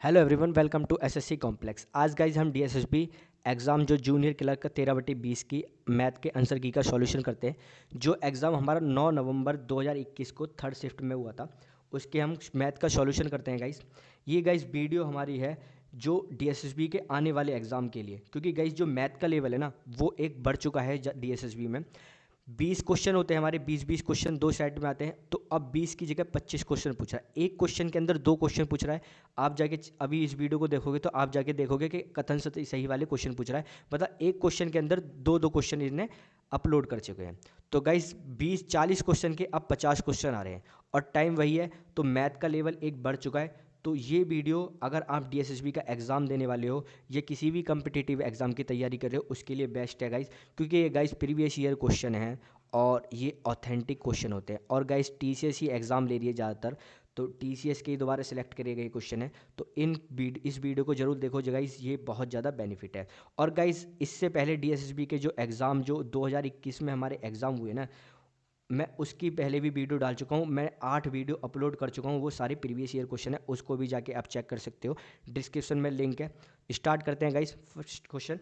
Hello everyone, welcome to SSC complex. आज guys हम DSSB exam जो जूनियर क्लर्क का 13/20 की मैथ के आंसर की का सॉल्यूशन करते हैं। जो एग्ज़ाम हमारा 9 नवंबर 2021 को थर्ड शिफ्ट में हुआ था, उसके हम मैथ का सॉल्यूशन करते हैं गाइज। ये गाइज वीडियो हमारी है जो डीएसएसबी के आने वाले एग्ज़ाम के लिए, क्योंकि गाइज जो मैथ का लेवल है ना वो एक बढ़ चुका है डीएसएसबी में। 20 क्वेश्चन होते हैं हमारे, 20-20 क्वेश्चन दो सेट में आते हैं। तो अब 20 की जगह 25 क्वेश्चन पूछ रहा है, एक क्वेश्चन के अंदर दो क्वेश्चन पूछ रहा है। आप जाके अभी इस वीडियो को देखोगे तो आप जाके देखोगे कि कथन सही वाले क्वेश्चन पूछ रहा है। मतलब एक क्वेश्चन के अंदर दो दो क्वेश्चन इसने अपलोड कर चुके हैं। तो गाइस 20-40 क्वेश्चन के अब 50 क्वेश्चन आ रहे हैं और टाइम वही है। तो मैथ का लेवल एक बढ़ चुका है। तो ये वीडियो अगर आप डीएसएसबी का एग्ज़ाम देने वाले हो या किसी भी कम्पिटिटिव एग्ज़ाम की तैयारी कर रहे हो, उसके लिए बेस्ट है गाइस, क्योंकि ये गाइस प्रीवियस ईयर क्वेश्चन है और ये ऑथेंटिक क्वेश्चन होते हैं। और गाइस टीसीएस ही एग्ज़ाम ले रही है ज़्यादातर, तो टीसीएस के ही दोबारा सेलेक्ट करे गए क्वेश्चन है। तो इस वीडियो को जरूर देखो गाइस, ये बहुत ज़्यादा बेनिफिट है। और गाइस इससे पहले डीएसएसबी के जो एग्ज़ाम जो 2021 में हमारे एग्ज़ाम हुए ना, मैं उसकी पहले भी वीडियो डाल चुका हूँ। मैं 8 वीडियो अपलोड कर चुका हूँ, वो सारे प्रीवियस ईयर क्वेश्चन है, उसको भी जाके आप चेक कर सकते हो। डिस्क्रिप्शन में लिंक है। स्टार्ट करते हैं गाइस। फर्स्ट क्वेश्चन,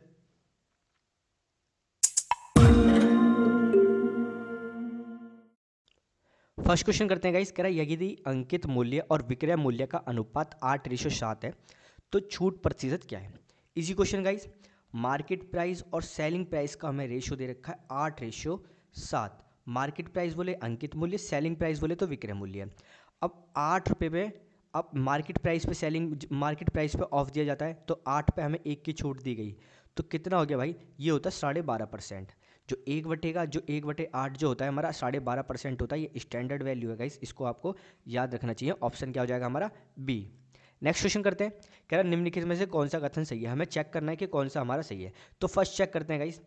करते हैं गाइस। कह रहा है यदि अंकित मूल्य और विक्रय मूल्य का अनुपात 8:7 है तो छूट प्रतिशत क्या है। Easy question guys. Market price और सेलिंग प्राइस का हमें रेशियो दे रखा है 8:7। मार्केट प्राइस बोले अंकित मूल्य, सेलिंग प्राइस बोले तो विक्रय मूल्य। अब 8 रुपये पे, अब मार्केट प्राइस पे ऑफ दिया जाता है, तो 8 पे हमें एक की छूट दी गई। तो कितना हो गया भाई, ये होता है 12.5%। जो 1/8 जो होता है हमारा 12.5% होता है। ये स्टैंडर्ड वैल्यू है गाइस, इसको आपको याद रखना चाहिए। ऑप्शन क्या हो जाएगा हमारा, बी। नेक्स्ट क्वेश्चन करते हैं। कह रहा है निम्नलिखित में से कौन सा कथन सही है। हमें चेक करना है कि कौन सा हमारा सही है। तो फर्स्ट चेक करते हैं गाइस।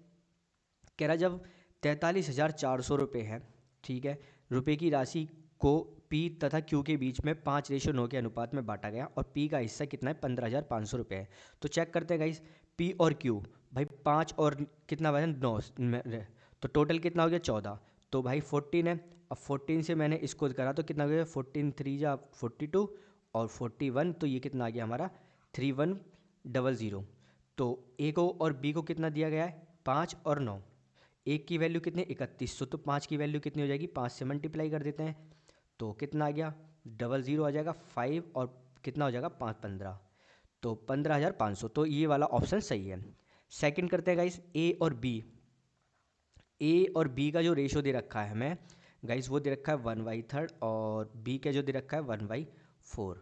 कह रहा है जब 43,400 रुपये है, ठीक है, रुपए की राशि को पी तथा क्यू के बीच में 5:9 के अनुपात में बांटा गया और पी का हिस्सा कितना है, 15,500 रुपये है। तो चेक करते हैं गाइस, पी और क्यू। भाई 5 और कितना बना, 9, तो टोटल कितना हो गया 14। तो भाई 14 है। अब 14 से मैंने इसको करा तो कितना हो गया, 14×3 = 42 और 41, तो ये कितना आ गया हमारा 3100। तो ए को और बी को कितना दिया गया है, 5 और 9। एक की वैल्यू कितनी, 3100, तो 5 की वैल्यू कितनी हो जाएगी, 5 से मल्टीप्लाई कर देते हैं। तो कितना आ गया, 00 आ जाएगा 5 और कितना हो जाएगा 5 15, तो 15,500। तो ये वाला ऑप्शन सही है। सेकंड करते हैं गाइस, ए और बी का जो रेशो दे रखा है हमें गाइस, वो दे रखा है 1/3 और बी का जो दे रखा है 1/4।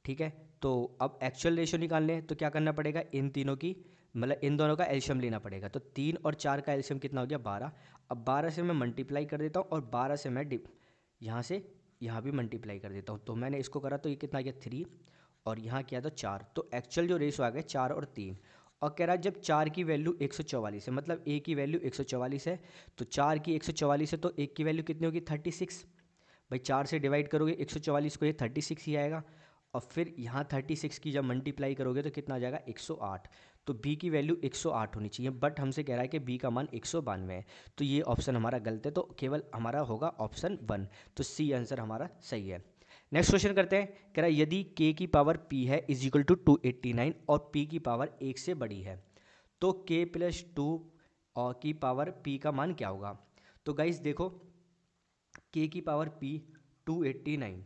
ठीक है, तो अब एक्चुअल रेशो निकालने हैं तो क्या करना पड़ेगा, इन तीनों की मतलब इन दोनों का एलशियम लेना पड़ेगा। तो 3 और 4 का एलशियम कितना हो गया, 12। अब 12 से मैं मल्टीप्लाई कर देता हूँ और 12 से मैं यहाँ से यहाँ भी मल्टीप्लाई कर देता हूँ। तो मैंने इसको करा तो ये कितना आ गया 3 और यहाँ किया तो 4। तो एक्चुअल जो रेशो आ गया 4 और 3। और कह रहा है जब 4 की वैल्यू 144 है, मतलब ए की वैल्यू 144 है, तो 4 की 144 है तो एक की वैल्यू कितनी होगी 36। भाई 4 से डिवाइड करोगे 144 को, ये 36 ही आएगा। और फिर यहाँ 36 की जब मल्टीप्लाई करोगे तो कितना आ जाएगा 108। तो बी की वैल्यू 108 होनी चाहिए, बट हमसे कह रहा है कि बी का मान 192 है। तो ये ऑप्शन हमारा गलत है, तो केवल हमारा होगा ऑप्शन 1। तो सी आंसर हमारा सही है। नेक्स्ट क्वेश्चन करते हैं। कह रहा है यदि k की पावर p है = 289 और p की पावर 1 से बड़ी है तो k+2 और की पावर p का मान क्या होगा। तो गाइस देखो, k की पावर p 289,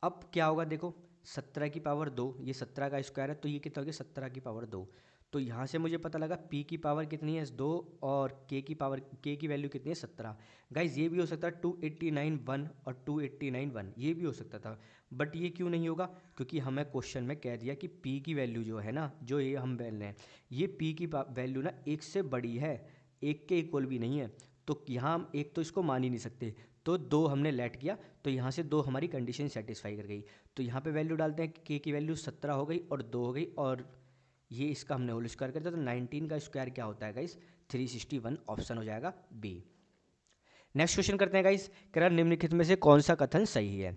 अब क्या होगा देखो, 17 की पावर 2, ये 17 का स्क्वायर है तो ये कितना हो गया 17 की पावर 2। तो यहाँ से मुझे पता लगा p की पावर कितनी है 2 और k की वैल्यू कितनी है 17। गाइज ये भी हो सकता है 289 1 और 289 1, ये भी हो सकता था। बट ये क्यों नहीं होगा, क्योंकि हमें क्वेश्चन में कह दिया कि p की वैल्यू जो है ना, जो ये हम बोल रहे हैं, ये p की वैल्यू ना 1 से बड़ी है, 1 के इक्वल भी नहीं है। तो यहाँ हम एक तो इसको मान ही नहीं सकते, तो 2 हमने लेट किया, तो यहाँ से 2 हमारी कंडीशन सेटिस्फाई कर गई। तो यहाँ पे वैल्यू डालते हैं, के की वैल्यू 17 हो गई और 2 हो गई, और ये इसका हमने होल स्क्वायर कर दिया, तो 19 का स्क्वायर क्या होता है गाइस 361। ऑप्शन हो जाएगा बी। नेक्स्ट क्वेश्चन करते हैं गाइस। कह रहा है निम्नलिखित में से कौन सा कथन सही है।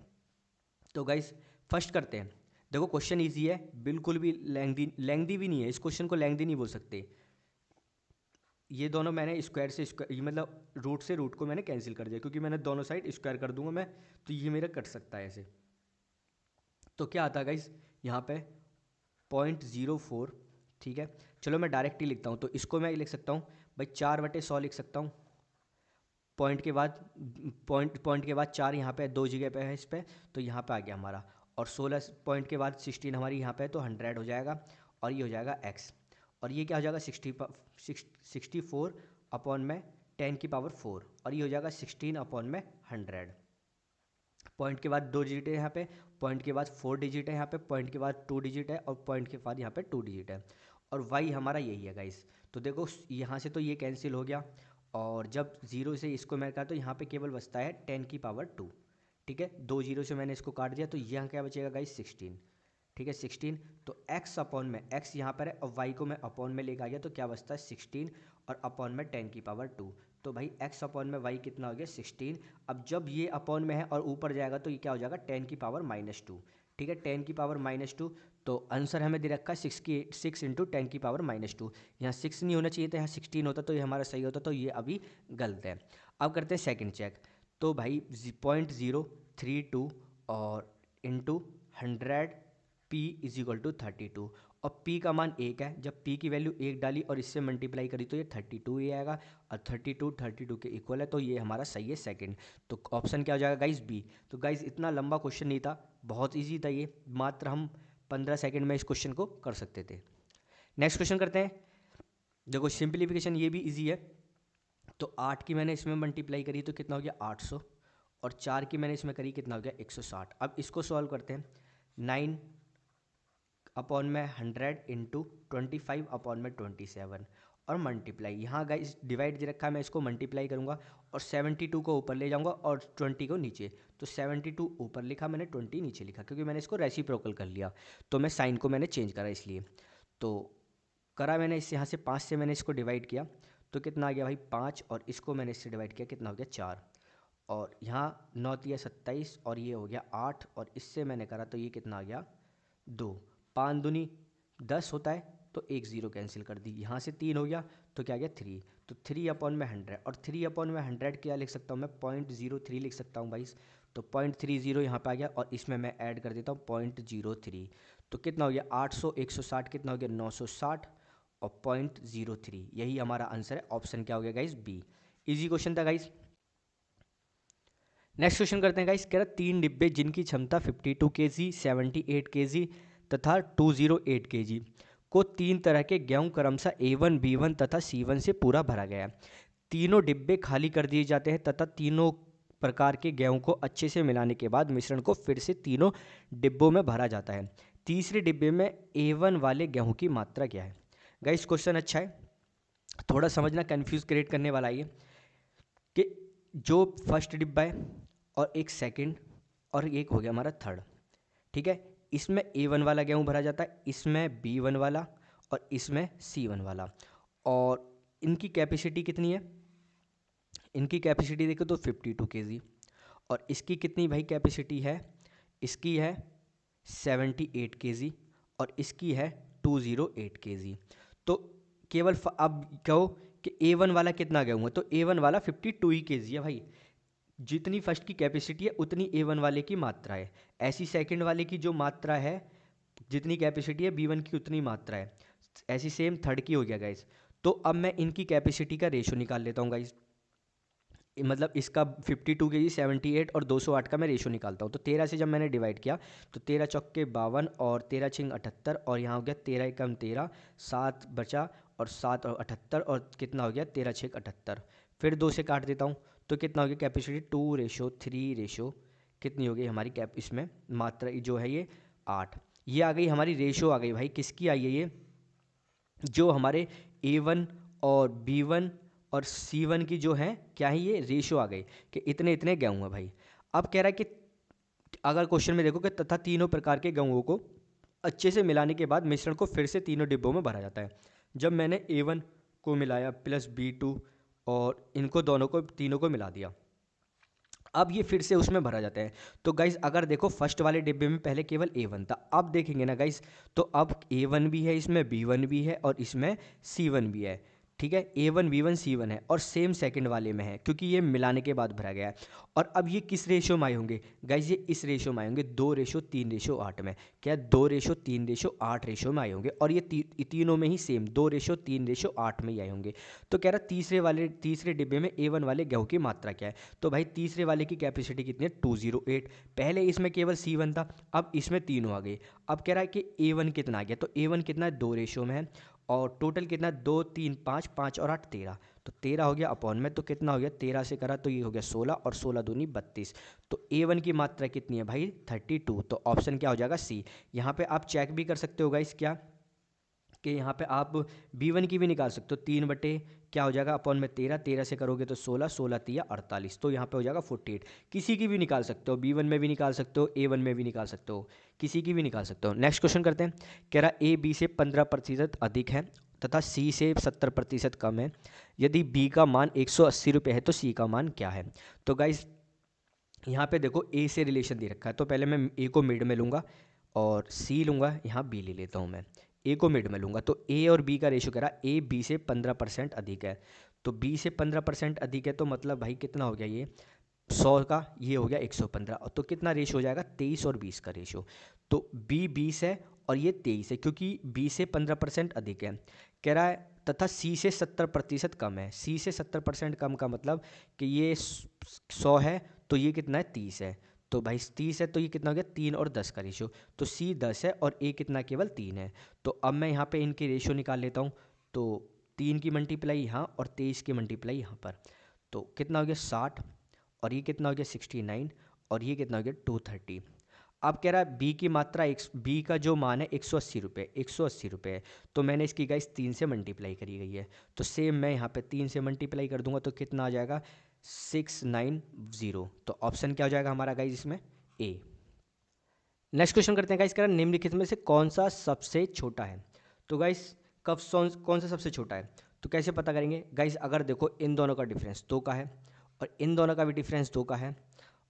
तो गाइस फर्स्ट करते हैं। देखो क्वेश्चन ईजी है, बिल्कुल भी लेंथी भी नहीं है, इस क्वेश्चन को लेंथी नहीं बोल सकते। ये दोनों मैंने स्क्वायर से स्क्वायर, ये मतलब रूट से रूट को मैंने कैंसिल कर दिया, क्योंकि मैंने दोनों साइड स्क्वायर कर दूंगा मैं, तो ये मेरा कट सकता है ऐसे। तो क्या आता है गाइस यहाँ पे 0.04, ठीक है। चलो मैं डायरेक्ट ही लिखता हूँ, तो इसको मैं लिख सकता हूँ भाई 4/100 लिख सकता हूँ। पॉइंट के बाद पॉइंट के बाद 4 यहाँ पे 2 जगह पे है इस पर, तो यहाँ पे आ गया हमारा। और 16 पॉइंट के बाद 16 हमारी यहाँ पे है, तो 100 हो जाएगा। और ये हो जाएगा x। और ये क्या हो जाएगा 64 अपॉन में 10⁴, और ये हो जाएगा 16 अपॉन में 100। पॉइंट के बाद 2 डिजिट है यहाँ पे, पॉइंट के बाद 4 डिजिट है यहाँ पे, पॉइंट के बाद 2 डिजिट है, और पॉइंट के बाद यहाँ पे 2 डिजिट है। और y हमारा यही है गाइस। तो देखो यहाँ से तो ये कैंसिल हो गया, और जब 0 से इसको मैं कहा तो यहाँ पे केवल बचता है 10⁻²। ठीक है, 2 0 से मैंने इसको काट दिया, तो यहाँ क्या बचेगा गाइस 16। ठीक है 16, तो x अपॉन में x यहाँ पर है, और y को मैं अपॉन में लेकर आ गया, तो क्या बचता है 16 और अपॉन में 10⁻²। तो भाई x अपॉन में y कितना हो गया 16। अब जब ये अपॉन में है और ऊपर जाएगा तो ये क्या हो जाएगा 10⁻²। ठीक है 10⁻², तो आंसर हमें दे रखा है 6 × 10⁻²। यहाँ 6 नहीं होना चाहिए था, यहाँ 16 होता तो ये हमारा सही होता, तो ये अभी गलत है। अब करते हैं सेकंड चेक। तो भाई 0.032 और इंटू 100 p = 32, और p का मान 1 है। जब p की वैल्यू 1 डाली और इससे मल्टीप्लाई करी तो ये 32 ही आएगा, और 32 के इक्वल है, तो ये हमारा सही है सेकंड। तो ऑप्शन क्या हो जाएगा गाइस बी। तो गाइस इतना लंबा क्वेश्चन नहीं था, बहुत ईजी था ये, मात्र हम 15 सेकंड में इस क्वेश्चन को कर सकते थे। नेक्स्ट क्वेश्चन करते हैं। देखो सिंप्लीफिकेशन ये भी ईजी है। तो 8 की मैंने इसमें मल्टीप्लाई करी तो कितना हो गया 800, और 4 की मैंने इसमें करी कितना हो गया 160। अब इसको सॉल्व करते हैं। 9 अपॉन में 100 इंटू 25 अपॉन में 27, और मल्टीप्लाई। यहाँ गाइस डिवाइड दे रखा है, मैं इसको मल्टीप्लाई करूँगा और 72 को ऊपर ले जाऊँगा और 20 को नीचे। तो 72 ऊपर लिखा मैंने, 20 नीचे लिखा, क्योंकि मैंने इसको रेसिप्रोकल कर लिया, तो मैं साइन को मैंने चेंज करा इसलिए। तो करा मैंने इस यहाँ से 5 से मैंने इसको डिवाइड किया, तो कितना आ गया भाई 5, और इसको मैंने इससे डिवाइड किया, कितना हो गया 4, और यहाँ 9 × 27, और ये हो गया 8, और इससे मैंने करा तो ये कितना आ गया 2। 5 दूनी 10 होता है, तो 1 0 कैंसिल कर दी। यहाँ से 3 हो गया, तो क्या गया 3। तो 3 अपॉन में 100, और 3 अपॉन में 100 क्या लिख सकता हूँ मैं 0.03 लिख सकता हूँ भाई। तो 0.30 यहाँ पे आ गया, और इसमें मैं ऐड कर देता हूँ 0.03। तो कितना हो गया 800 160, कितना हो गया 960 और 0.03। यही हमारा आंसर है। ऑप्शन क्या हो गया गाइस बी। इजी क्वेश्चन था गाइस। नेक्स्ट क्वेश्चन करते हैं गाइस। कह रहा 3 डिब्बे जिनकी क्षमता 52 kg, 78 kg तथा 208 kg को 3 तरह के गेहूं क्रमशः A1, B1 तथा C1 से पूरा भरा गया है। तीनों डिब्बे खाली कर दिए जाते हैं तथा तीनों प्रकार के गेहूं को अच्छे से मिलाने के बाद मिश्रण को फिर से तीनों डिब्बों में भरा जाता है। तीसरे डिब्बे में A1 वाले गेहूं की मात्रा क्या है। गाइस क्वेश्चन अच्छा है, थोड़ा समझना, कंफ्यूज क्रिएट करने वाला ये कि जो फर्स्ट डिब्बा है और एक सेकंड और एक हो गया हमारा थर्ड, ठीक है। इसमें A1 वाला गेहूं भरा जाता है, इसमें B1 वाला और इसमें C1 वाला। और इनकी कैपेसिटी कितनी है, इनकी कैपेसिटी देखो तो 52 kg, और इसकी कितनी भाई कैपेसिटी है, इसकी है 78 kg, और इसकी है 208 kg। तो केवल अब कहो कि A1 वाला कितना गेहूं है, तो A1 वाला 52 ही kg है भाई। जितनी फर्स्ट की कैपेसिटी है उतनी A1 वाले की मात्रा है, ऐसी सेकंड वाले की जो मात्रा है जितनी कैपेसिटी है B1 की उतनी मात्रा है, ऐसी सेम थर्ड की हो गया गाइस। तो अब मैं इनकी कैपेसिटी का रेशो निकाल लेता हूँ गाइस। मतलब इसका 52 kg, 78 और 208 का मैं रेशो निकालता हूँ। तो 13 से जब मैंने डिवाइड किया तो 13 चौके 52 और 13 छिंग 78, और यहाँ हो गया 13 एकम 13, 7 बचा, और 7 और 78, और कितना हो गया 13 छिंग 78। फिर 2 से काट देता हूँ, तो कितना हो गया कैपेसिटी 2:3 कितनी हो गई हमारी कैप, इसमें मात्रा जो है ये 8। ये आ गई हमारी रेशो, आ गई भाई किसकी आई है ये, जो हमारे A1 और B1 और C1 की जो है क्या है ये रेशो आ गई कि इतने इतने गेहूँ है भाई। अब कह रहा है कि अगर क्वेश्चन में देखो कि तथा तीनों प्रकार के गेहूँ को अच्छे से मिलाने के बाद मिश्रण को फिर से तीनों डिब्बों में भरा जाता है। जब मैंने A1 को मिलाया प्लस B2 और इनको दोनों को तीनों को मिला दिया, अब ये फिर से उसमें भरा जाता है। तो गाइस अगर देखो फर्स्ट वाले डिब्बे में पहले केवल A1 था, अब देखेंगे ना गाइस तो अब A1 भी है, इसमें B1 भी है और इसमें C1 भी है। ठीक है, A1 B1 C1 है और सेम सेकंड वाले में है क्योंकि ये मिलाने के बाद भरा गया है। और अब ये किस रेशो में आए होंगे गाइज, ये इस रेशो में आए होंगे 2:3:8 में। क्या 2:3:8 रेशो में आए होंगे और ये तीनों में ही सेम 2:3:8 में ही आए होंगे। तो कह रहा तीसरे डिब्बे में A1 वाले गेहूं की मात्रा क्या है। तो भाई तीसरे वाले की कैपेसिटी कितनी है 208। पहले इसमें केवल C1 था, अब इसमें तीनों आ गए। अब कह रहा है कि A1 कितना आ गया, तो A1 कितना है 2 रेशो में है और टोटल कितना 2 3 5 5 और 8 13। तो 13 हो गया अपॉन में, तो कितना हो गया 13 से करा तो ये हो गया 16 और 16 दूनी 32। तो A1 की मात्रा कितनी है भाई 32। तो ऑप्शन क्या हो जाएगा सी। यहाँ पे आप चेक भी कर सकते हो गाइस क्या कि यहाँ पे आप B1 की भी निकाल सकते हो 3 बटे क्या हो जाएगा अपॉन में 13, 13 से करोगे तो 16, 16 3 48। तो यहाँ पे हो जाएगा 48। किसी की भी निकाल सकते हो, B1 में भी निकाल सकते हो, A1 में भी निकाल सकते हो, किसी की भी निकाल सकते हो। नेक्स्ट क्वेश्चन करते हैं। कह रहा A B से 15% अधिक है तथा C से 70% कम है। यदि B का मान 180 रुपये है तो C का मान क्या है। तो गाइज यहाँ पे देखो A से रिलेशन दे रखा है, तो पहले मैं A को मिड में लूँगा और C लूँगा, यहाँ B ले लेता हूँ मैं। A को मिड में लूँगा तो A और B का रेशो कह रहा A B से 15% अधिक है। तो B से 15% अधिक है तो मतलब भाई कितना हो गया ये 100 का, ये हो गया 115। तो कितना रेशो हो जाएगा 23 और 20 का रेशो। तो B 20 है और ये 23 है क्योंकि B से 15% अधिक है। कह रहा है तथा C से 70% कम है। C से 70% कम का मतलब कि ये 100 है तो ये कितना है 30 है। तो भाई 30 है तो ये कितना हो गया 3 और 10 का रेशो। तो C 10 है और A कितना केवल 3 है। तो अब मैं यहाँ पे इनके रेशो निकाल लेता हूँ। तो 3 की मल्टीप्लाई यहाँ और 23 की मल्टीप्लाई यहाँ पर, तो कितना हो गया 60 और ये कितना हो गया 69 और ये कितना हो गया 230। अब कह रहा है बी की मात्रा बी का जो मान है 180 रुपये, 180 रुपये है। तो मैंने इसकी गाइस 3 से मल्टीप्लाई करी गई है। तो सेम मैं यहाँ पे 3 से मल्टीप्लाई कर दूंगा तो कितना आ जाएगा 690। तो ऑप्शन क्या हो जाएगा हमारा गाइस इसमें ए। नेक्स्ट क्वेश्चन करते हैं गाइस। कह रहा है निम्नलिखित में से कौन सा सबसे छोटा है। तो गाइस कौन सा सबसे छोटा है, तो कैसे पता करेंगे गाइस। अगर देखो इन दोनों का डिफरेंस 2 का है और इन दोनों का भी डिफरेंस 2 का है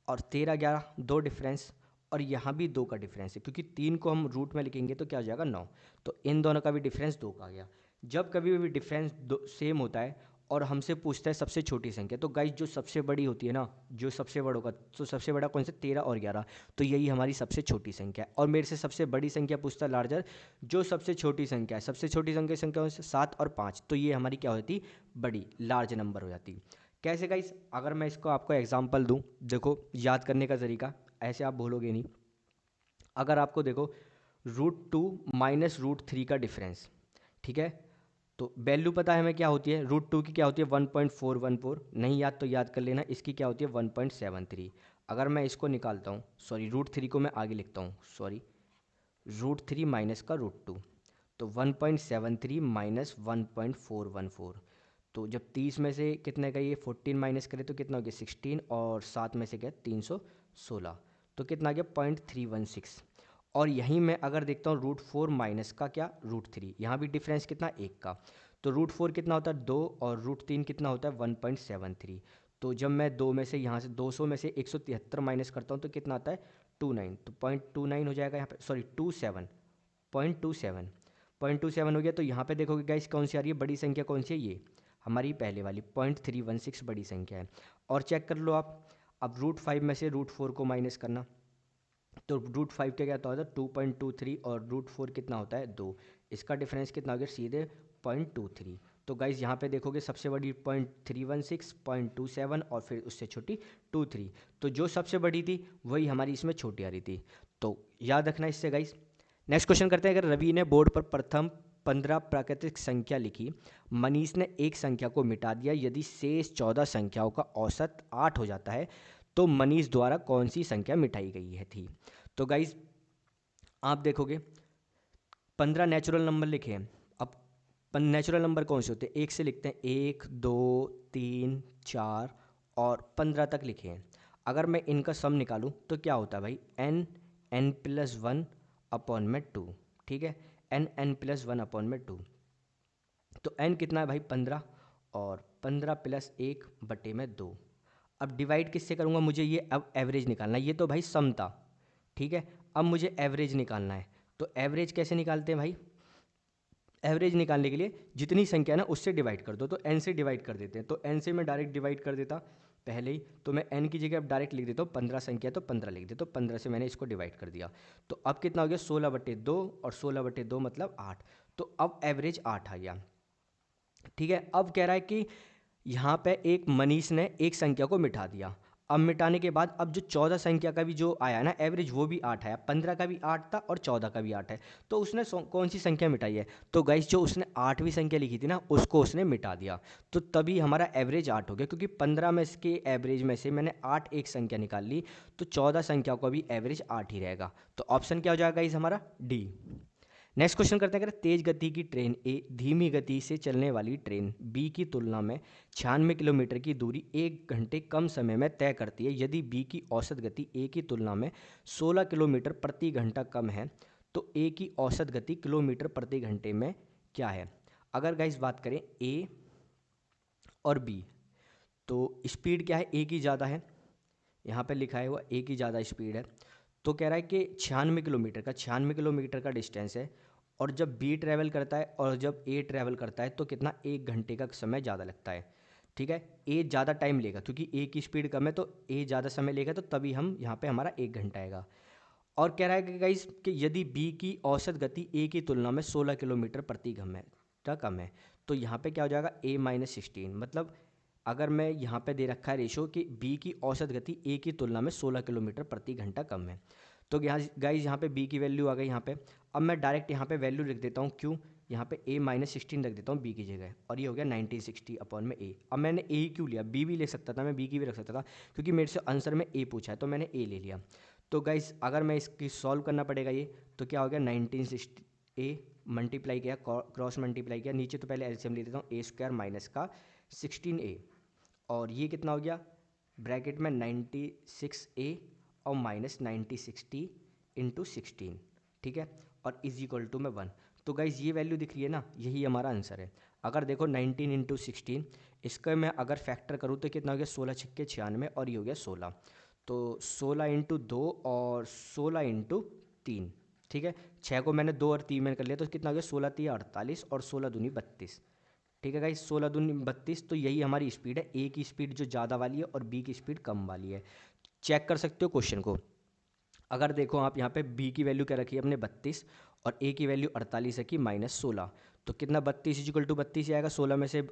और 13 11 2 डिफरेंस और यहाँ भी 2 का डिफरेंस है क्योंकि 3 को हम रूट में लिखेंगे तो क्या हो जाएगा 9। तो इन दोनों का भी डिफरेंस 2 का आ गया। जब कभी भी डिफरेंस सेम होता है और हमसे पूछता है सबसे छोटी संख्या, तो गाइस जो सबसे बड़ी होती है ना, जो सबसे बड़ा होगा, तो सबसे बड़ा कौन सा 13 और 11, तो यही हमारी सबसे छोटी संख्या है। और मेरे से सबसे बड़ी संख्या पूछता है लार्जर, जो सबसे छोटी संख्या है, सबसे छोटी संख्या कौन सी 7 और 5, तो ये हमारी क्या होती बड़ी लार्ज नंबर हो जाती। कैसे गाइस, अगर मैं इसको आपको एग्जांपल दूं, देखो याद करने का तरीका ऐसे आप भूलोगे नहीं। अगर आपको देखो √2 माइनस √3 का डिफरेंस, ठीक है, तो वैल्यू पता है हमें क्या होती है, √2 की क्या होती है 1.414, नहीं याद तो याद कर लेना, इसकी क्या होती है 1.73। अगर मैं इसको निकालता हूँ, सॉरी √3 को मैं आगे लिखता हूँ, सॉरी √3 माइनस का √2, तो 1.73 माइनस 1.414। तो जब 30 में से कितने का ये 14 माइनस करें तो कितना हो गया 16 और 7 में से क्या 316, तो कितना आ गया 0.316। और यहीं मैं अगर देखता हूँ √4 माइनस का क्या √3, यहाँ भी डिफरेंस कितना 1 का, तो √4 कितना होता है 2 और √3 कितना होता है 1.73। तो जब मैं 2 में से यहाँ से 200 में से 173 माइनस करता हूँ तो कितना आता है 29, तो 0.29 हो जाएगा यहाँ पे, सॉरी 0.27 हो गया। तो यहाँ पे देखोगे गाइस कौन सी आ रही है बड़ी संख्या, कौन सी है ये हमारी पहले वाली 0.316 बड़ी संख्या है। और चेक कर लो आप, अब √5 में से √4 को माइनस करना, तो √5 का क्या होता है 2.23 और √4 कितना होता है 2, इसका डिफरेंस कितना हो गया सीधे 0.23। तो गाइज यहाँ पे देखोगे सबसे बड़ी 0.316, 0.27 और फिर उससे छोटी 23। तो जो सबसे बड़ी थी वही हमारी इसमें छोटी आ रही थी, तो याद रखना इससे गाइज। नेक्स्ट क्वेश्चन करते हैं। अगर रवि ने बोर्ड पर प्रथम 15 प्राकृतिक संख्या लिखी, मनीष ने एक संख्या को मिटा दिया, यदि शेष 14 संख्याओं का औसत 8 हो जाता है तो मनीष द्वारा कौन सी संख्या मिटाई गई है थी। तो गाइज आप देखोगे 15 नेचुरल नंबर लिखे हैं। अब नेचुरल नंबर कौन से होते हैं, एक से लिखते हैं 1 2 3 4 और 15 तक लिखे हैं। अगर मैं इनका सम निकालूं तो क्या होता है भाई n+1 अपॉन में 2, ठीक है, n+1 अपॉन में 2। तो n कितना है भाई 15 और 15 + 1 बटे में 2। अब डिवाइड किससे करूँगा, मुझे ये अब एवरेज निकालना है, ये तो भाई सम था, ठीक है, अब मुझे एवरेज निकालना है। तो एवरेज कैसे निकालते हैं भाई, एवरेज निकालने के लिए जितनी संख्या ना उससे डिवाइड कर दो, तो n से डिवाइड कर देते हैं। तो n से मैं डायरेक्ट डिवाइड कर देता पहले ही, तो मैं n की जगह अब डायरेक्ट लिख देता हूँ 15 संख्या, तो 15 लिख देता हूँ। 15 से मैंने इसको डिवाइड कर दिया, तो अब कितना हो गया 16/2, और 16/2 मतलब 8। तो अब एवरेज 8 आ गया। ठीक है, अब कह रहा है कि यहाँ पे एक मनीष ने एक संख्या को मिटा दिया। अब मिटाने के बाद अब जो 14 संख्या का भी जो आया ना एवरेज, वो भी 8 आया। 15 का भी 8 था और 14 का भी 8 है। तो उसने कौन सी संख्या मिटाई है? तो गाइस जो उसने 8वीं संख्या लिखी थी ना, उसको उसने मिटा दिया। तो तभी हमारा एवरेज 8 हो गया, क्योंकि 15 में के एवरेज में से मैंने 8 एक संख्या निकाल ली, तो 14 संख्या का भी एवरेज 8 ही रहेगा। तो ऑप्शन क्या हो जाएगा गाइस हमारा? डी। नेक्स्ट क्वेश्चन करते हैं, अगर तेज गति की ट्रेन ए धीमी गति से चलने वाली ट्रेन बी की तुलना में 96 किलोमीटर की दूरी 1 घंटे कम समय में तय करती है, यदि बी की औसत गति ए की तुलना में 16 किलोमीटर प्रति घंटा कम है, तो ए की औसत गति किलोमीटर प्रति घंटे में क्या है? अगर गाइस बात करें ए और बी, तो स्पीड क्या है? ए की ज़्यादा है, यहाँ पे लिखा है हुआ ए की ज़्यादा स्पीड है। तो कह रहा है कि 96 किलोमीटर का डिस्टेंस है, और जब बी ट्रैवल करता है और जब ए ट्रैवल करता है तो कितना? 1 घंटे का समय ज़्यादा लगता है। ठीक है, ए ज़्यादा टाइम लेगा क्योंकि ए की स्पीड कम है, तो ए ज़्यादा समय लेगा, तो तभी हम यहाँ पे हमारा 1 घंटा आएगा। और कह रहा है कि गाइस कि यदि बी की औसत गति ए की तुलना में 16 किलोमीटर प्रति घंटा कम है, तो यहाँ पे क्या हो जाएगा? A-16। मतलब अगर मैं यहाँ पे दे रखा है रेशो कि बी की औसत गति ए की तुलना में 16 किलोमीटर प्रति घंटा कम है, तो यहाँ गाइज यहाँ पे बी की वैल्यू आ गई यहाँ पे। अब मैं डायरेक्ट यहाँ पे वैल्यू लिख देता हूँ, क्यों? यहाँ पे A-16 रख देता हूँ बी की जगह, और ये हो गया 1960 अपॉन में ए। अब मैंने ए ही क्यों लिया? बी भी ले सकता था, मैं बी की भी रख सकता था, क्योंकि मेरे से आंसर में ए पूछा है तो मैंने ए ले लिया। तो गाइज अगर मैं इसकी सॉल्व करना पड़ेगा ये, तो क्या हो गया? 1960 ए मल्टीप्लाई किया, क्रॉस मल्टीप्लाई किया, नीचे तो पहले एलसीएम ले देता हूँ, A² माइनस का 16A, और ये कितना हो गया? ब्रैकेट में 96A और माइनस 9060 इंटू 16। ठीक है, और इज इक्वल टू में 1। तो गाइज ये वैल्यू दिख रही है ना, यही हमारा आंसर है। अगर देखो 19 इंटू 16, इसका मैं अगर फैक्टर करूँ तो कितना हो गया? 16 छक्के 96, और ये हो गया 16। तो 16 इंटू 2 और 16 इंटू 3। ठीक है, 6 को मैंने 2 और 3 में कर लिया, तो कितना हो गया? 16 3 48 और 16 दूनी 32। ठीक है गाइस, 16 दूनी 32। तो यही हमारी स्पीड है, ए की स्पीड जो ज़्यादा वाली है और बी की स्पीड कम वाली है। चेक कर सकते हो क्वेश्चन को। अगर देखो आप यहाँ पे बी की वैल्यू क्या रखी है अपने 32, और ए की वैल्यू 48 है कि -16, तो कितना? 32 इजिकल टू 32 ही आएगा। 16 में से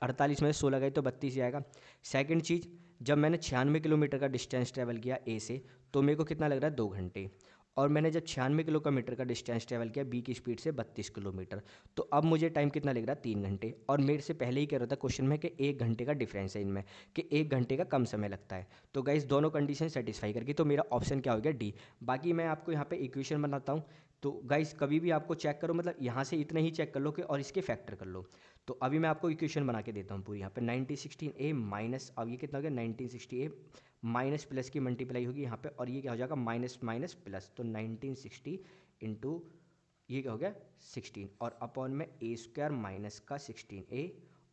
48 में से 16 गए तो 32 ही आएगा। सेकंड चीज़, जब मैंने 96 किलोमीटर का डिस्टेंस ट्रैवल किया ए से, तो मेरे को कितना लग रहा है? 2 घंटे। और मैंने जब 96 किलोमीटर का डिस्टेंस ट्रैवल किया बी की स्पीड से 32 किलोमीटर, तो अब मुझे टाइम कितना लग रहा है? 3 घंटे। और मेरे से पहले ही कह रहा था क्वेश्चन में कि 1 घंटे का डिफरेंस है इनमें, कि 1 घंटे का कम समय लगता है। तो गाइस दोनों कंडीशन सेटिस्फाई करके, तो मेरा ऑप्शन क्या हो गया? डी। बाकी मैं आपको यहाँ पे इक्वेशन बनाता हूँ, तो गाइस कभी भी आपको चेक करो, मतलब यहाँ से इतना ही चेक कर लो कि और इसके फैक्टर कर लो। तो अभी मैं आपको इक्वेशन बना के देता हूँ पूरी। यहाँ पे 1916A माइनस, अब ये कितना हो गया? 1960A माइनस प्लस की मल्टीप्लाई होगी यहाँ पे, और ये क्या हो जाएगा? माइनस माइनस प्लस, तो 1960 इंटू ये क्या हो गया? 16, और अपॉन में A² माइनस का 16A,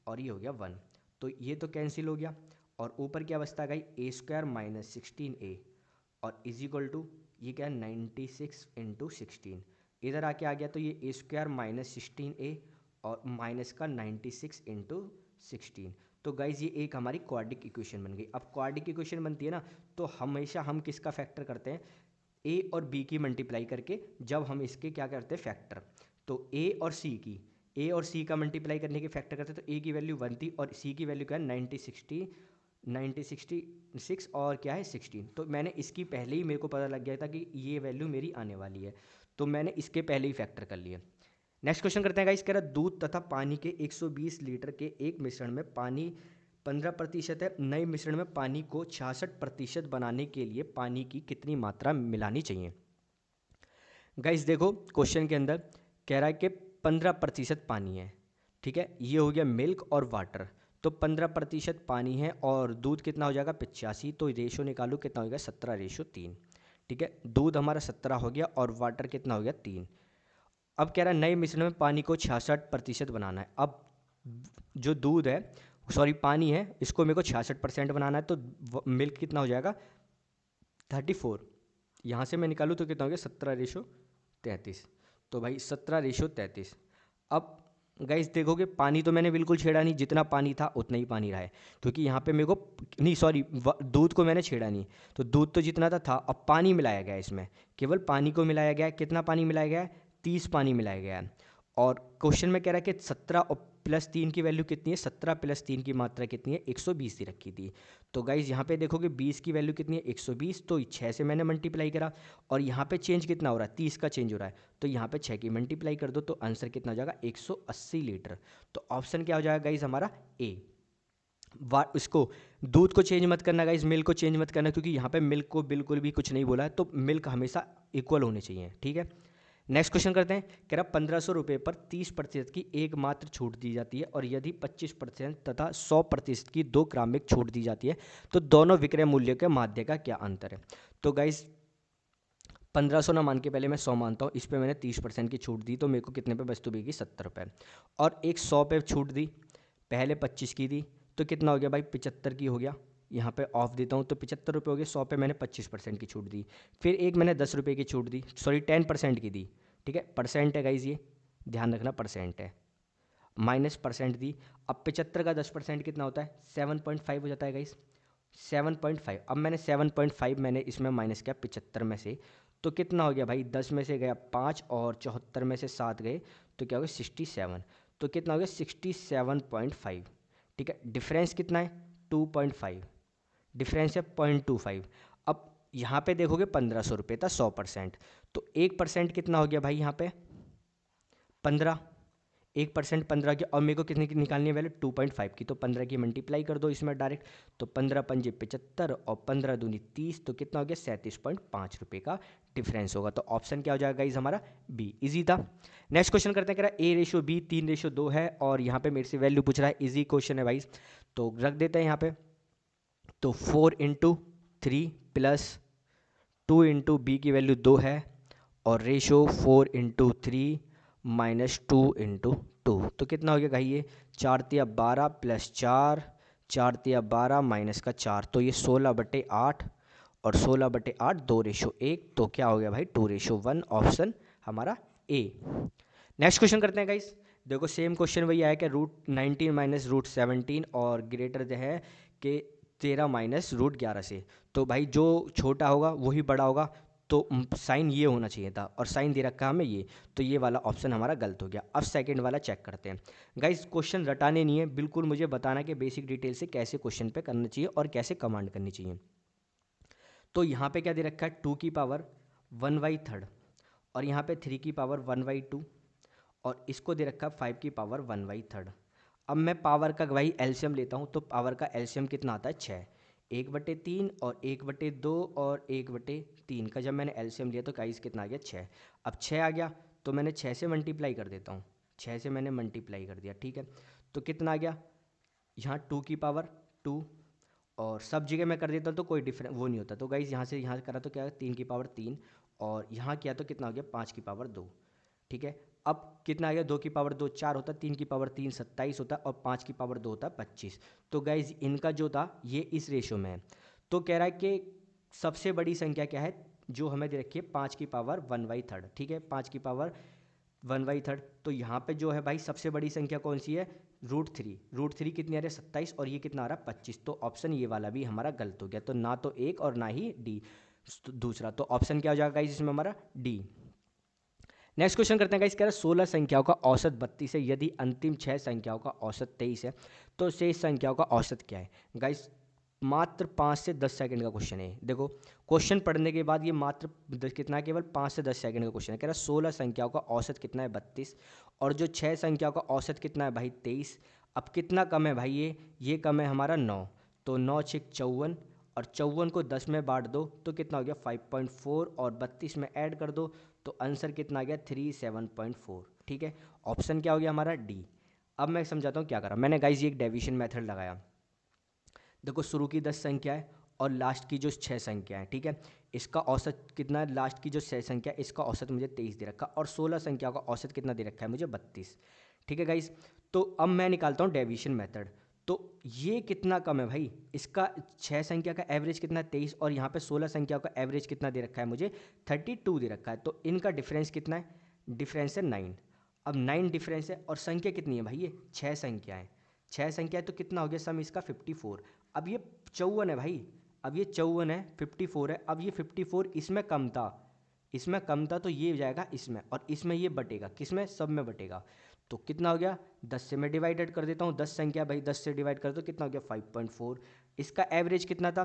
और ये हो गया 1। तो ये तो कैंसिल हो गया, और ऊपर क्या बचता गई? A² माइनस 16A, और इज इक्वल टू ये क्या है? 96 इंटू 16। इधर आके आ गया, तो ये A² माइनस 16A और माइनस का 96 इंटू 16। तो गाइज ये एक हमारी क्वाड्रिक इक्वेशन बन गई। अब क्वाड्रिक इक्वेशन बनती है ना, तो हमेशा हम किसका फैक्टर करते हैं? ए और बी की मल्टीप्लाई करके, जब हम इसके क्या करते हैं? फैक्टर। तो ए और सी का मल्टीप्लाई करने के फैक्टर करते, तो ए की वैल्यू 1 थी और सी की वैल्यू क्या है? 96 और क्या है? 16। तो मैंने इसकी पहले ही, मेरे को पता लग गया था कि ये वैल्यू मेरी आने वाली है, तो मैंने इसके पहले ही फैक्टर कर लिया। नेक्स्ट क्वेश्चन करते हैं गाइस। कह रहा दूध तथा पानी के 120 लीटर के एक मिश्रण में पानी 15% है, नए मिश्रण में पानी को 66% बनाने के लिए पानी की कितनी मात्रा मिलानी चाहिए? गाइस देखो क्वेश्चन के अंदर कह रहा है कि 15% पानी है। ठीक है, ये हो गया मिल्क और वाटर, तो 15% पानी है और दूध कितना हो जाएगा? 85। तो रेशो निकालो, कितना हो गया? 17:3। ठीक है, दूध हमारा 17 हो गया और वाटर कितना हो गया? 3। अब कह रहा है नए मिश्रण में पानी को 66% बनाना है। अब जो दूध है, सॉरी पानी है, इसको मेरे को 66% बनाना है, तो मिल्क कितना हो जाएगा? 34। यहाँ से मैं निकालूँ तो कितना हो गया? 17:33। तो भाई 17:33। अब गाइस देखोगे पानी तो मैंने बिल्कुल छेड़ा नहीं, जितना पानी था उतना ही पानी रहा है, क्योंकि यहाँ पे मेरे को नहीं, सॉरी, दूध को मैंने छेड़ा नहीं, तो दूध तो जितना था अब पानी मिलाया गया है इसमें, केवल पानी को मिलाया गया है। कितना पानी मिलाया गया है? 30 पानी मिलाया गया है। और क्वेश्चन में कह रहा है कि 17 और प्लस 3 की वैल्यू कितनी है? 17 प्लस 3 की मात्रा कितनी है? 120 ही रखी थी। तो गाइज यहाँ पे देखोगे 20 की वैल्यू कितनी है? 120, तो 6 से मैंने मल्टीप्लाई करा, और यहाँ पे चेंज कितना हो रहा है? 30 का चेंज हो रहा है, तो यहाँ पे 6 की मल्टीप्लाई कर दो, तो आंसर कितना हो जाएगा? 180 लीटर। तो ऑप्शन क्या हो जाएगा गाइज हमारा? ए। इसको दूध को चेंज मत करना गाइज, मिल्क को चेंज मत करना, क्योंकि यहाँ पे मिल्क को बिल्कुल भी कुछ नहीं बोला है, तो मिल्क हमेशा इक्वल होने चाहिए, ठीक है। नेक्स्ट क्वेश्चन करते हैं। कह रहा 1500 रुपये पर 30% की एकमात्र छूट दी जाती है, और यदि 25% तथा 100% की 2 क्रमिक छूट दी जाती है, तो दोनों विक्रय मूल्य के माध्य का क्या अंतर है? तो गाइज 1500 ना मान के पहले मैं 100 मानता हूँ, इस पे मैंने 30% की छूट दी, तो मेरे को कितने पे वस्तु बिकी? 70 रुपये। और एक 100 पे छूट दी, पहले 25 की दी, तो कितना हो गया भाई? 75 की हो गया। यहाँ पे ऑफ देता हूँ, तो 75 रुपये हो गए। 100 पे मैंने 25% की छूट दी, फिर एक मैंने 10 रुपये की छूट दी, सॉरी 10% की दी, ठीक है, परसेंट है गाइज, ये ध्यान रखना परसेंट है, माइनस परसेंट दी। अब 75 का 10% कितना होता है? 7.5 हो जाता है गाइज, 7.5। अब मैंने 7.5 मैंने इसमें माइनस किया 75 में से, तो कितना हो गया भाई? 10 में से गया 5, और 74 में से 7 गए, तो क्या हो गया? 67। तो कितना हो गया? 67.5, ठीक है। डिफरेंस कितना है? 2.5, डिफरेंस है 0.25। अब यहाँ पे देखोगे 1500 रुपये था 100%, तो 1% कितना हो गया भाई? यहाँ पे 15, 1% 15 की, और मेरे को कितने की निकालनी है वैल्यू? 2.5 की, तो 15 की मल्टीप्लाई कर दो इसमें डायरेक्ट, तो 15 पंजे 75 और 15 दूनी 30, तो कितना हो गया? 37.5 रुपये का डिफरेंस होगा। तो ऑप्शन क्या हो जाएगा गाइज हमारा? बी। इजी था। नेक्स्ट क्वेश्चन करते हैं। कह रहा है A/B 3/2 है, और यहाँ पे मेरे से वैल्यू पूछ रहा है, इजी क्वेश्चन है भाई, तो रख देते हैं यहाँ पे। तो 4/3 प्लस 2/b की वैल्यू 2 है, और रेशो 4/3 माइनस 2/2, तो कितना हो गया भाई? ये 4×12 प्लस 4, 4×12 माइनस का 4, तो ये 16/8, और 16/8 2/1, तो क्या हो गया भाई? 2/1, ऑप्शन हमारा ए। नेक्स्ट क्वेश्चन करते हैं गाइस। देखो सेम क्वेश्चन वही आया कि √19 माइनस √17 और ग्रेटर जो है कि 13 माइनस √11 से, तो भाई जो छोटा होगा वही बड़ा होगा, तो साइन ये होना चाहिए था, और साइन दे रखा है हमें ये, तो ये वाला ऑप्शन हमारा गलत हो गया। अब सेकंड वाला चेक करते हैं गाइस। क्वेश्चन रटाने नहीं है, बिल्कुल मुझे बताना कि बेसिक डिटेल से कैसे क्वेश्चन पे करना चाहिए और कैसे कमांड करनी चाहिए। तो यहाँ पे क्या दे रखा है? 2 की पावर 1/3, और यहाँ पे 3 की पावर 1/2, और इसको दे रखा है 5 की पावर 1/3। अब मैं पावर का भाई एलसीएम लेता हूँ, तो पावर का एलसीएम कितना आता है? 6, 1/3 और 1/2 और 1/3 का जब मैंने एलसीएम लिया, तो गाइस कितना आ गया? 6। अब 6 आ गया, तो मैंने 6 से मल्टीप्लाई कर देता हूँ, 6 से मैंने मल्टीप्लाई कर दिया, ठीक है। तो कितना आ गया? यहाँ 2 की पावर 2, और सब जगह मैं कर देता हूँ तो कोई डिफरेंस वो नहीं होता, तो गाइज यहाँ से यहाँ करा तो क्या? 3 की पावर 3, और यहाँ किया तो कितना हो गया? 5 की पावर 2, ठीक है। अब कितना आ गया? 2 की पावर 2 4 होता है, 3 की पावर 3 27 होता है, और 5 की पावर 2 होता है 25। तो गाइज इनका जो था ये इस रेशो में है। तो कह रहा है कि सबसे बड़ी संख्या क्या है जो हमें दे रखी है? 5 की पावर 1/3, ठीक है, 5 की पावर 1/3। तो यहाँ पे जो है भाई सबसे बड़ी संख्या कौन सी है? √3, √3 कितनी आ रही है? 27, और ये कितना आ रहा है? 25। तो ऑप्शन ये वाला भी हमारा गलत हो गया, तो ना तो एक और ना ही डी दूसरा, तो ऑप्शन क्या हो जाएगा गाइस इसमें हमारा? डी। नेक्स्ट क्वेश्चन करते हैं गाइस। कह रहा है 16 संख्याओं का औसत 32 है, यदि अंतिम 6 संख्याओं का औसत 23 है, तो शेष संख्याओं का औसत क्या है? गाइस मात्र 5 से 10 सेकंड का क्वेश्चन है। देखो क्वेश्चन पढ़ने के बाद ये मात्र कितना है? केवल 5 से 10 सेकंड का क्वेश्चन है। कह रहा है 16 संख्याओं का औसत कितना है? 32, और जो 6 संख्याओं का औसत कितना है भाई? 23। अब कितना कम है भाई? ये कम है हमारा 9, तो 9 6 54, और 54 को 10 में बांट दो तो कितना हो गया? 5.4, और 32 में ऐड कर दो तो आंसर कितना आ गया? 37.4, ठीक है। ऑप्शन क्या हो गया हमारा? डी। अब मैं समझाता हूँ क्या करा मैंने गाइज, ये एक डेविएशन मेथड लगाया। देखो शुरू की 10 संख्या है और लास्ट की जो 6 संख्या है, ठीक है, इसका औसत कितना है? लास्ट की जो 6 संख्या है इसका औसत मुझे 23 दे रखा, और 16 संख्या का औसत कितना दे रखा है मुझे? 32, ठीक है गाइस। तो अब मैं निकालता हूँ डेविएशन मेथड। तो ये कितना कम है भाई? इसका 6 संख्या का एवरेज कितना है? 23, और यहाँ पे 16 संख्या का एवरेज कितना दे रखा है मुझे? 32 दे रखा है, तो इनका डिफरेंस कितना है? डिफरेंस है 9। अब 9 डिफरेंस है और संख्या कितनी है भाई, ये 6 संख्या है, 6 संख्या है तो कितना हो गया सम इसका 54। अब ये 54 है भाई, अब ये 54 है, 54 है, अब ये 54 इसमें कम था, इसमें कम था तो ये हो जाएगा इसमें, और इसमें ये बटेगा किसमें, सब में बटेगा। तो कितना हो गया, 10 से मैं डिवाइडेड कर देता हूँ, 10 संख्या भाई 10 से डिवाइड कर दो, कितना हो गया 5.4। इसका एवरेज कितना था,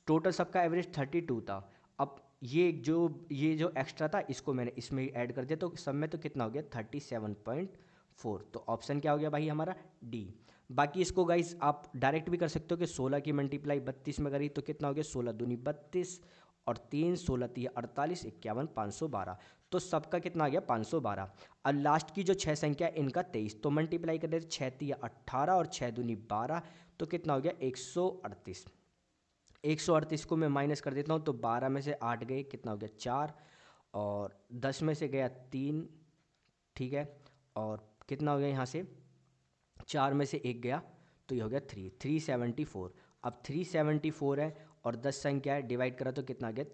टोटल सबका एवरेज 32 था। अब ये जो एक्स्ट्रा था इसको मैंने इसमें ही ऐड कर दिया, तो सब में तो कितना हो गया 37.4। तो ऑप्शन क्या हो गया भाई हमारा डी। बाकी इसको गाइस आप डायरेक्ट भी कर सकते हो कि 16 की मल्टीप्लाई 32 में करी तो कितना हो गया 16 दूनी 32 और 3 16 3 48 51 512। तो सबका कितना आ गया 512। और लास्ट की जो 6 संख्या है इनका 23, तो मल्टीप्लाई कर देते 6 3 18 और 6 दूनी 12, तो कितना हो गया 138। 138 को मैं माइनस कर देता हूँ तो 12 में से 8 गए, कितना हो गया 4, और 10 में से गया 3, ठीक है, और कितना हो गया यहाँ से 4 में से 1 गया, तो ये हो गया 374। अब 374 है और 10 संख्या है, डिवाइड करा तो कितना आ गया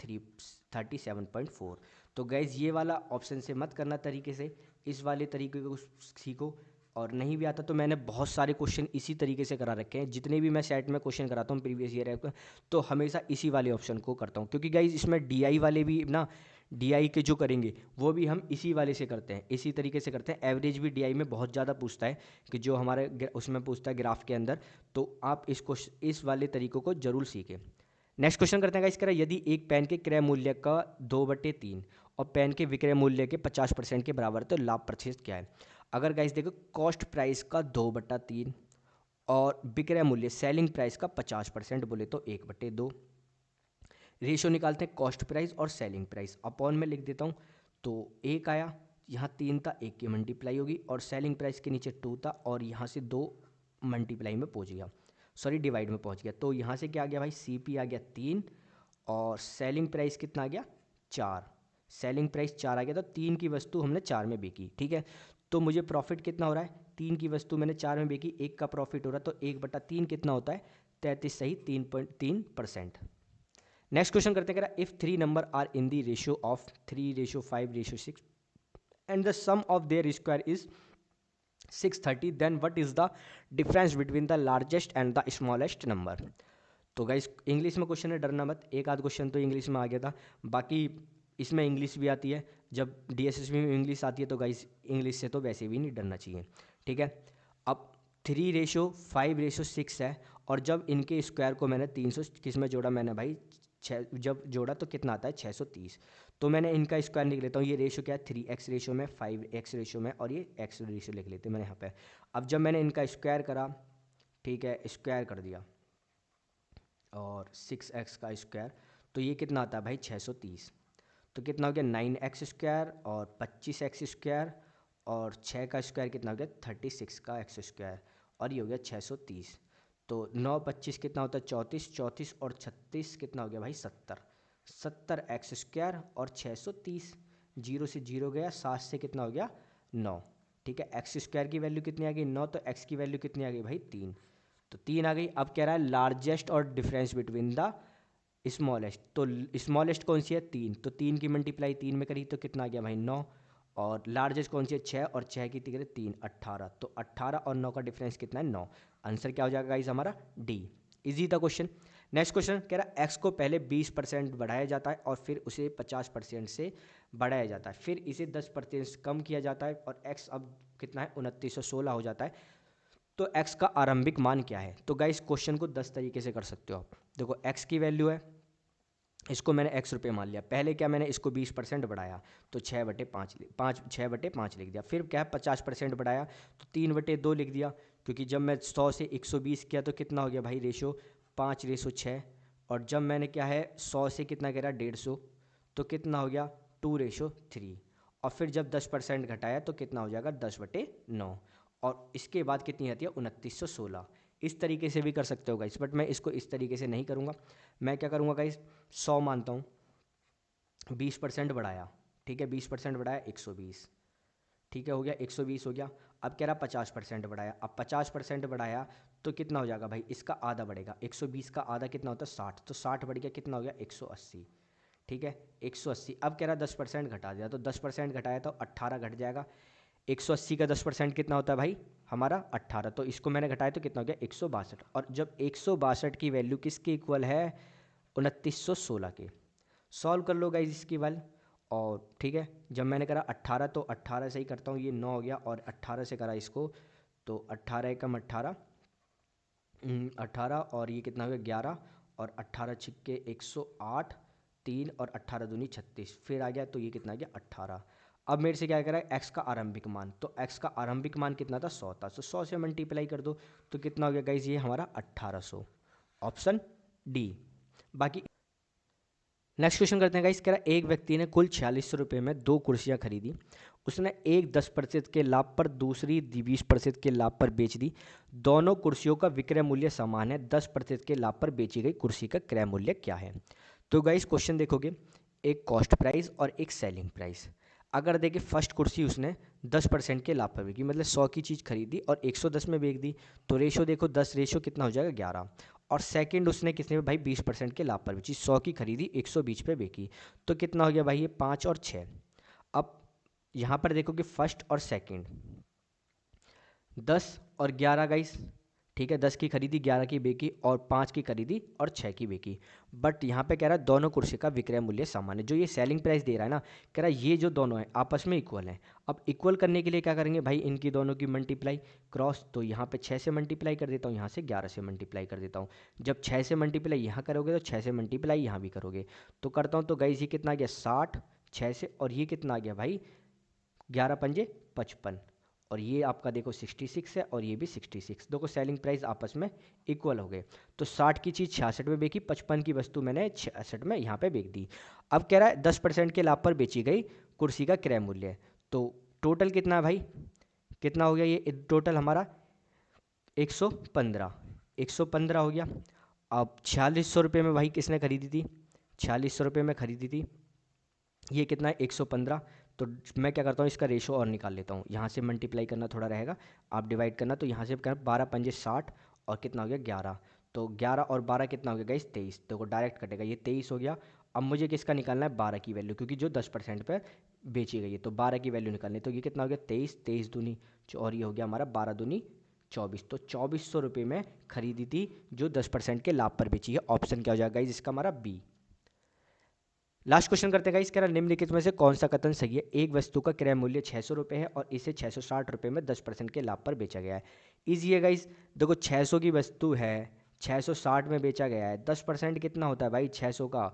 37.4। तो गैस ये वाला ऑप्शन से मत करना तरीके से, इस वाले तरीके को सीखो। और नहीं भी आता तो मैंने बहुत सारे क्वेश्चन इसी तरीके से करा रखे हैं, जितने भी मैं सेट में क्वेश्चन कराता हूँ प्रीवियस ईयर तो हमेशा इसी वाले ऑप्शन को करता हूँ, क्योंकि गाइज इसमें डीआई वाले भी ना, डीआई के जो करेंगे वो भी हम इसी वाले से करते हैं, इसी तरीके से करते हैं। एवरेज भी डीआई में बहुत ज़्यादा पूछता है कि जो हमारे उसमें पूछता है ग्राफ के अंदर, तो आप इस वाले तरीकों को जरूर सीखें। नेक्स्ट क्वेश्चन करते हैं गाइस, कह रहा है यदि एक पेन के क्रय मूल्य का 2/3 और पेन के विक्रय मूल्य के 50% के बराबर है तो लाभ प्रतिशत क्या है। अगर गाइस देखो कॉस्ट प्राइस का 2/3 और विक्रय मूल्य सेलिंग प्राइस का 50% बोले तो 1/2। रेशियो निकालते हैं कॉस्ट प्राइस और सेलिंग प्राइस, अपॉन में लिख देता हूँ, तो 1 आया, यहाँ 3 था 1 की मल्टीप्लाई होगी, और सेलिंग प्राइस के नीचे 2 था और यहाँ से 2 मल्टीप्लाई में पहुँच गया, सॉरी डिवाइड में पहुँच गया। तो यहाँ से क्या आ गया भाई CP आ गया 3 और सेलिंग प्राइस कितना आ गया 4, सेलिंग प्राइस 4 आ गया, तो 3 की वस्तु हमने 4 में बेची, ठीक है। तो मुझे प्रॉफिट कितना हो रहा है, 3 की वस्तु मैंने 4 में बेची, 1 का प्रॉफिट हो रहा है, तो 1/3 कितना होता है 33 सही 3.3%। नेक्स्ट क्वेश्चन करते हैं, if 3 number are in the ratio of 3:5:6 and the sum of their square is 630, then what is the difference between the largest and the smallest number. तो गाइस इंग्लिश में क्वेश्चन है, डरना मत, एक आध question तो इंग्लिश में आ गया था, बाकी इसमें इंग्लिश भी आती है, जब DSSB में इंग्लिश आती है तो गाइस इंग्लिश से तो वैसे भी नहीं डरना चाहिए, ठीक है। अब 3:5:6 है, और जब इनके स्क्वायर को मैंने 300 किस में जोड़ा मैंने भाई 6, जब जोड़ा तो कितना आता है 630। तो मैंने इनका स्क्वायर लिख लेता हूँ, ये रेशो क्या है 3x रेशो में, 5x रेशो में, और ये x रेशो लिख लेते हैं मैंने यहाँ पे। अब जब मैंने इनका स्क्वायर करा, ठीक है, स्क्वायर कर दिया और 6x का स्क्वायर, तो ये कितना आता है भाई 630। तो कितना हो गया 9x स्क्वायर और 25x स्क्वायर, और 6 का स्क्वायर कितना हो गया 36 का x स्क्वायर, और ये हो गया 630। तो 9 25 कितना होता है 34, 34 और 36 कितना हो गया भाई 70, 70x स्क्वायर और 630, 0 से 0 गया, 7 से कितना हो गया 9, ठीक है। एक्स स्क्वायर की वैल्यू कितनी आ गई 9, तो x की वैल्यू कितनी आ गई भाई 3, तो 3 आ गई। अब कह रहा है लार्जेस्ट और डिफरेंस बिटवीन द स्मॉलेस्ट, तो स्मॉलेस्ट कौन सी है 3, तो 3 की मल्टीप्लाई 3 में करी तो कितना आ गया भाई 9, और लार्जेस्ट कौन सी है 6, और 6 की करें 3 18, तो 18 और 9 का डिफरेंस कितना है 9। आंसर क्या हो जाएगा गाइस हमारा डी। इजी था क्वेश्चन। नेक्स्ट क्वेश्चन कह रहा है एक्स को पहले 20% बढ़ाया जाता है और फिर उसे 50% से बढ़ाया जाता है, फिर इसे 10% कम किया जाता है और एक्स अब कितना है 2916 हो जाता है, तो x का आरंभिक मान क्या है। तो गाइस क्वेश्चन को 10 तरीके से कर सकते हो आप। देखो x की वैल्यू है, इसको मैंने x रुपये मान लिया, पहले क्या मैंने इसको 20% बढ़ाया तो 6/5 लिख दिया, फिर क्या 50% बढ़ाया तो 3/2 लिख दिया, क्योंकि जब मैं 100 से 120 किया तो कितना हो गया भाई रेशो 5:6, और जब मैंने क्या है 100 से कितना करा 150 तो कितना हो गया 2:3, और फिर जब 10% घटाया तो कितना हो जाएगा 10/9, और इसके बाद कितनी आती है 2916। इस तरीके से भी कर सकते हो गाइस, बट मैं इसको इस तरीके से नहीं करूँगा। मैं क्या करूँगा गाइस 100 मानता हूँ, 20% बढ़ाया, ठीक है 20% बढ़ाया 120, ठीक है हो गया 120 हो गया। अब कह रहा 50% बढ़ाया, अब 50% बढ़ाया तो कितना हो जाएगा भाई इसका आधा बढ़ेगा, 120 का आधा कितना होता है 60, तो 60 बढ़ गया कितना हो गया 180, ठीक है 180। अब कह रहा 10% घटा दिया, तो 10% घटाया तो 18 घट जाएगा, 180 का 10% कितना होता है भाई हमारा 18, तो इसको मैंने घटाया तो कितना हो गया 162। और जब 162 की वैल्यू किसके इक्वल है 2916 के, सॉल्व कर लो गाइज इसकी वैल्यू। और ठीक है, जब मैंने करा 18 तो 18 से ही करता हूँ, ये 9 हो गया और 18 से करा इसको तो 18 एकम 18, 18 और ये कितना हो गया 11 और 18 छिक्के 108, 3 और 18 दूनी 36, फिर आ गया तो ये कितना आ गया 18। अब मेरे से क्या करा है एक्स का आरंभिक मान, तो एक्स का आरंभिक मान कितना था 100 था, तो 100 से मल्टीप्लाई कर दो तो कितना हो गया गाइज ये हमारा 1800, ऑप्शन डी। बाकी नेक्स्ट क्वेश्चन करते हैं गाइस, कह रहा एक व्यक्ति ने कुल 4600 रुपये में 2 कुर्सियां खरीदी। उसने एक 10% के लाभ पर दूसरी 20% के लाभ पर बेच दी। दोनों कुर्सियों का विक्रय मूल्य समान है, 10% के लाभ पर बेची गई कुर्सी का क्रय मूल्य क्या है। तो गाइस क्वेश्चन देखोगे, एक कॉस्ट प्राइस और एक सेलिंग प्राइस। अगर देखिए फर्स्ट कुर्सी उसने 10% के लाभ पर बेची, मतलब 100 की चीज़ खरीदी और 110 में बेच दी, तो रेशो देखो 10 रेशो कितना हो जाएगा 11। और सेकंड उसने किसने भाई 20% के लाभ पर बेची, 100 की खरीदी 120 पे बेची, तो कितना हो गया भाई ये 5 और 6। अब यहाँ पर देखो कि फर्स्ट और सेकंड 10 और 11 गाइस, ठीक है, 10 की खरीदी 11 की बेची और 5 की खरीदी और 6 की बेची। बट यहाँ पे कह रहा है दोनों कुर्सी का विक्रय मूल्य समान है। जो ये सेलिंग प्राइस दे रहा है ना, कह रहा है ये जो दोनों है आपस में इक्वल है। अब इक्वल करने के लिए क्या करेंगे भाई, इनकी दोनों की मल्टीप्लाई क्रॉस, तो यहाँ पे 6 से मल्टीप्लाई कर देता हूँ, यहाँ से 11 से मल्टीप्लाई कर देता हूँ। जब 6 से मल्टीप्लाई यहाँ करोगे तो 6 से मल्टीप्लाई यहाँ भी करोगे, तो करता हूँ तो गाइस ये कितना आ गया 60 6 से, और ये कितना आ गया भाई 11 पंजे 55, और ये आपका देखो 66 है और ये भी 66, देखो सेलिंग प्राइस आपस में इक्वल हो गए। तो 60 की चीज़ 66 में बेची, 55 की वस्तु मैंने 66 में यहाँ पे बेच दी। अब कह रहा है 10% के लाभ पर बेची गई कुर्सी का क्रय मूल्य, तो टोटल कितना है भाई, कितना हो गया ये टोटल हमारा 115, 115 हो गया। अब 4600 रुपये में भाई किसने खरीदी थी, 4600 रुपये में खरीदी थी, ये कितना है 115। तो मैं क्या करता हूँ इसका रेशो और निकाल लेता हूँ, यहाँ से मल्टीप्लाई करना थोड़ा रहेगा, आप डिवाइड करना, तो यहाँ से करना 12 पंजे 60 और कितना हो गया 11, तो 11 और 12 कितना हो गया गाइस 23, तो डायरेक्ट कटेगा, ये 23 हो गया। अब मुझे किसका निकालना है 12 की वैल्यू, क्योंकि जो 10% पर बेची गई है, तो 12 की वैल्यू निकालनी, तो ये कितना हो गया 23, 23 दूनी और ये हो गया हमारा 12 दूनी 24, तो 2400 रुपये में खरीदी थी जो 10% के लाभ पर बेची है। ऑप्शन क्या हो जाएगा गाइस इसका हमारा बी। लास्ट क्वेश्चन करते हैं गाइस, कह रहा निम्नलिखित में से कौन सा कथन सही है। एक वस्तु का क्रय मूल्य 600 रुपये है और इसे 660 रुपये में 10% के लाभ पर बेचा गया है। इजी है गाइस, देखो 600 की वस्तु है 660 में बेचा गया है, 10% कितना होता है भाई 600 का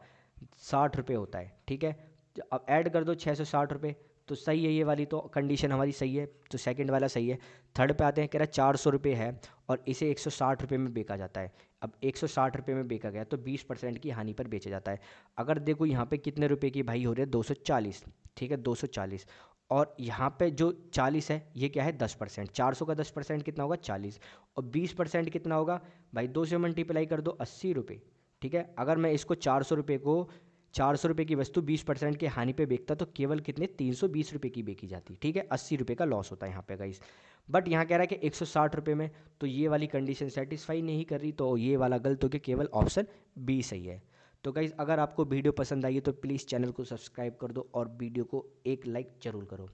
60 रुपये होता है, ठीक है। तो अब ऐड कर दो 660 रुपये, तो सही है ये वाली, तो कंडीशन हमारी सही है, तो सेकंड वाला सही है। थर्ड पे आते हैं, कह रहा 400 रुपये है और इसे 160 रुपये में बेचा जाता है। अब 160 रुपये में बेचा गया तो 20% की हानि पर बेचा जाता है। अगर देखो यहाँ पे कितने रुपए की भाई हो रहे हैं 240, ठीक है 240, और यहाँ पे जो 40 है ये क्या है 10%, 400 का 10% कितना होगा 40, और 20% कितना होगा भाई 2 से मल्टीप्लाई कर दो 80 रुपये, ठीक है। अगर मैं इसको 400 रुपये को 400 रुपये की वस्तु 20% के हानि पे बेचता तो केवल कितने 320 रुपये की बेची जाती, ठीक है, 80 रुपये का लॉस होता है यहाँ पे गाइस। बट यहाँ कह रहा है कि 160 रुपये में, तो ये वाली कंडीशन सेटिस्फाई नहीं कर रही, तो ये वाला गलत हो गया, केवल ऑप्शन बी सही है। तो गाइस अगर आपको वीडियो पसंद आई है तो प्लीज़ चैनल को सब्सक्राइब कर दो और वीडियो को एक लाइक ज़रूर करो।